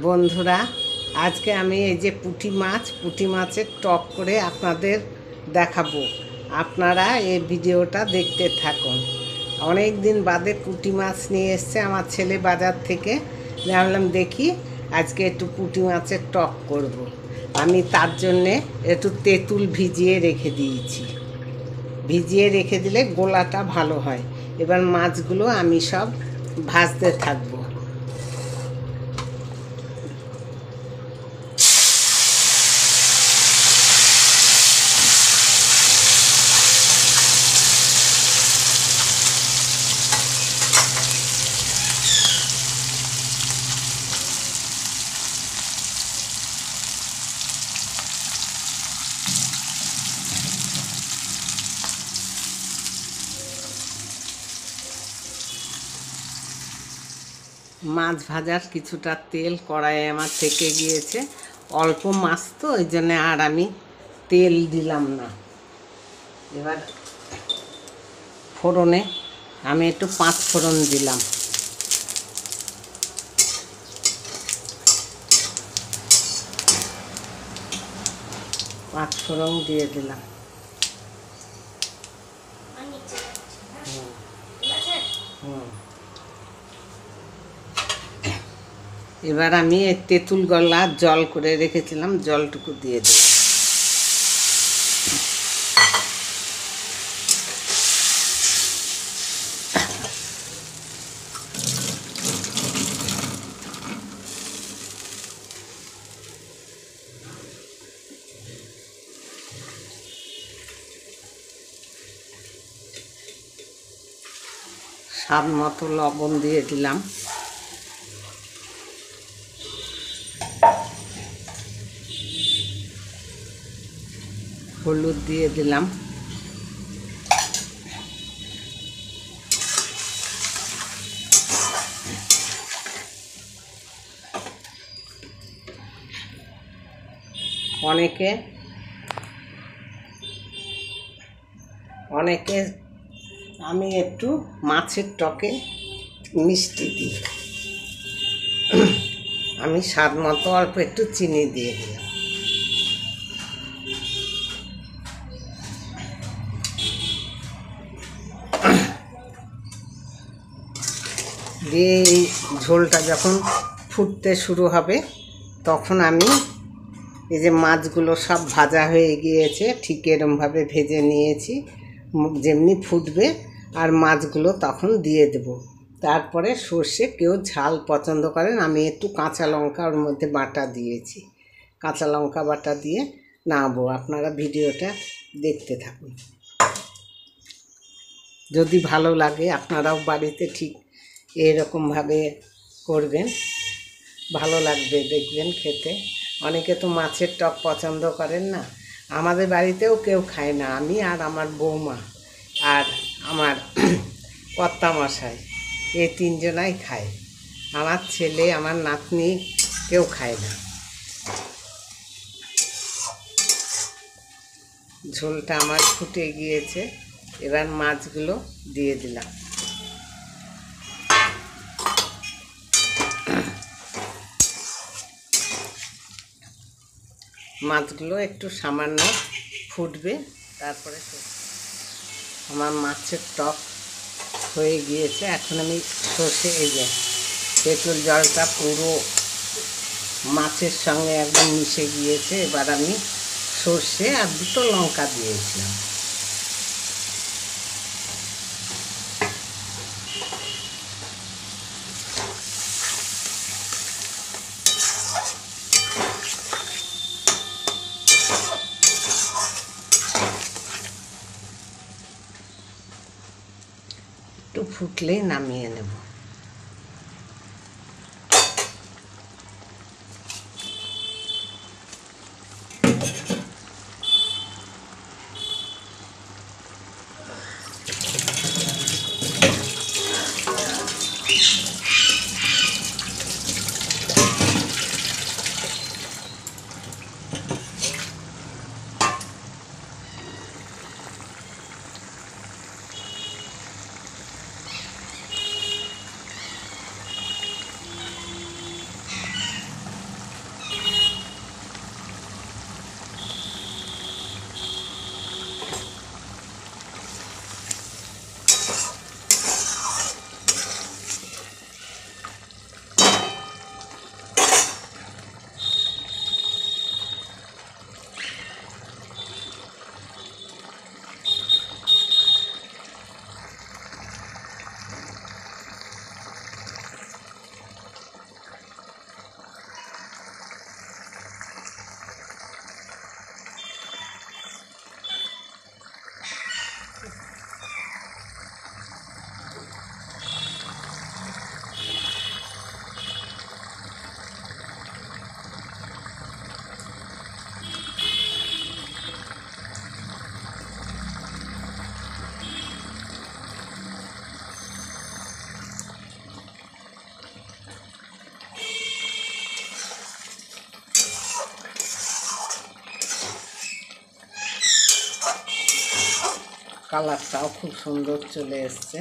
বন্ধুরা, আজকে আমি এই যে পুঁটি মাছের টক করে আপনাদের দেখাবো। আপনারা এই ভিডিওটা দেখতে থাকুন। অনেক দিন বাদে পুঁটি মাছ নিয়ে এসছে আমার ছেলে বাজার থেকে। ভাবলাম দেখি আজকে একটু পুঁটি মাছের টক করব। আমি তার জন্যে একটু তেঁতুল ভিজিয়ে রেখে দিয়েছি। ভিজিয়ে রেখে দিলে গোলাটা ভালো হয়। এবার মাছগুলো আমি সব ভাজতে থাকবো। মাছ ভাজার কিছুটা তেল কড়াইয়ে আমার থেকে গিয়েছে। অল্প মাছ তো ওই জন্যে আর আমি তেল দিলাম না। এবার ফোড়নে আমি একটু 5 ফোড়ন দিলাম। পাঁচ ফোড়ন দিয়ে দিলাম। এবার আমি তেঁতুল গলা জল করে রেখেছিলাম, জলটুকু দিয়ে দিলাম। স্বাদ মতো লবণ দিয়ে দিলাম। হলুদ দিয়ে দিলাম। অনেকে আমি একটু মাছের টকে মিষ্টি দিই। আমি স্বাদ মতো অল্প একটু চিনি দিয়ে দিলাম। দিয়ে এই ঝোলটা যখন ফুটতে শুরু হবে তখন আমি এই যে মাছগুলো সব ভাজা হয়ে গিয়েছে, ঠিক এরমভাবে ভেজে নিয়েছি। যেমনি ফুটবে আর মাছগুলো তখন দিয়ে দেব। তারপরে সর্ষে, কেউ ঝাল পছন্দ করেন, আমি একটু কাঁচা লঙ্কা ওর মধ্যে বাটা দিয়েছি। কাঁচা লঙ্কা বাটা দিয়ে নামাবো। আপনারা ভিডিওটা দেখতে থাকুন। যদি ভালো লাগে আপনারাও বাড়িতে ঠিক এরকমভাবে করবেন, ভালো লাগবে দেখবেন খেতে। অনেকে তো মাছের টক পছন্দ করেন না, আমাদের বাড়িতেও কেউ খায় না। আমি আর আমার বৌমা আর আমার কর্তামশাই, এই তিনজনাই খায়। আমার ছেলে, আমার নাতনি কেউ খায় না। ঝোলটা আমার ফুটে গিয়েছে, এবার মাছগুলো দিয়ে দিলাম। মাছগুলো একটু সামান্য ফুটবে, তারপরে আমার মাছের টক হয়ে গিয়েছে। এখন আমি সর্ষে, এই যে তেঁতুল জলটা পুরো মাছের সঙ্গে একদম মিশে গিয়েছে। এবার আমি সর্ষে আর 2টো লঙ্কা দিয়েছিলাম। একটু ফুটলেই নামিয়ে নেব। কালারটাও খুব সুন্দর চলে এসছে।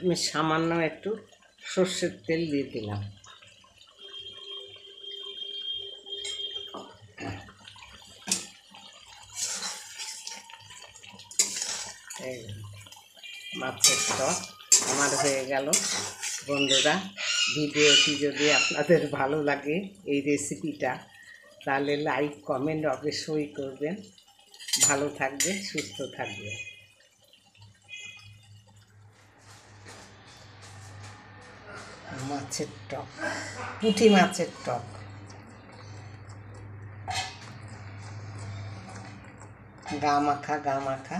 আমি সামান্য একটু সর্ষের তেল দিয়ে দিলাম। এই মাছের টক আমার হয়ে গেল। বন্ধুরা, ভিডিওটি যদি আপনাদের ভালো লাগে, এই রেসিপিটা, তাহলে লাইক কমেন্ট অবশ্যই করবেন। ভালো থাকবেন, সুস্থ থাকবেন। মাছের টক, পুঁটি মাছের টক, গা মাখা।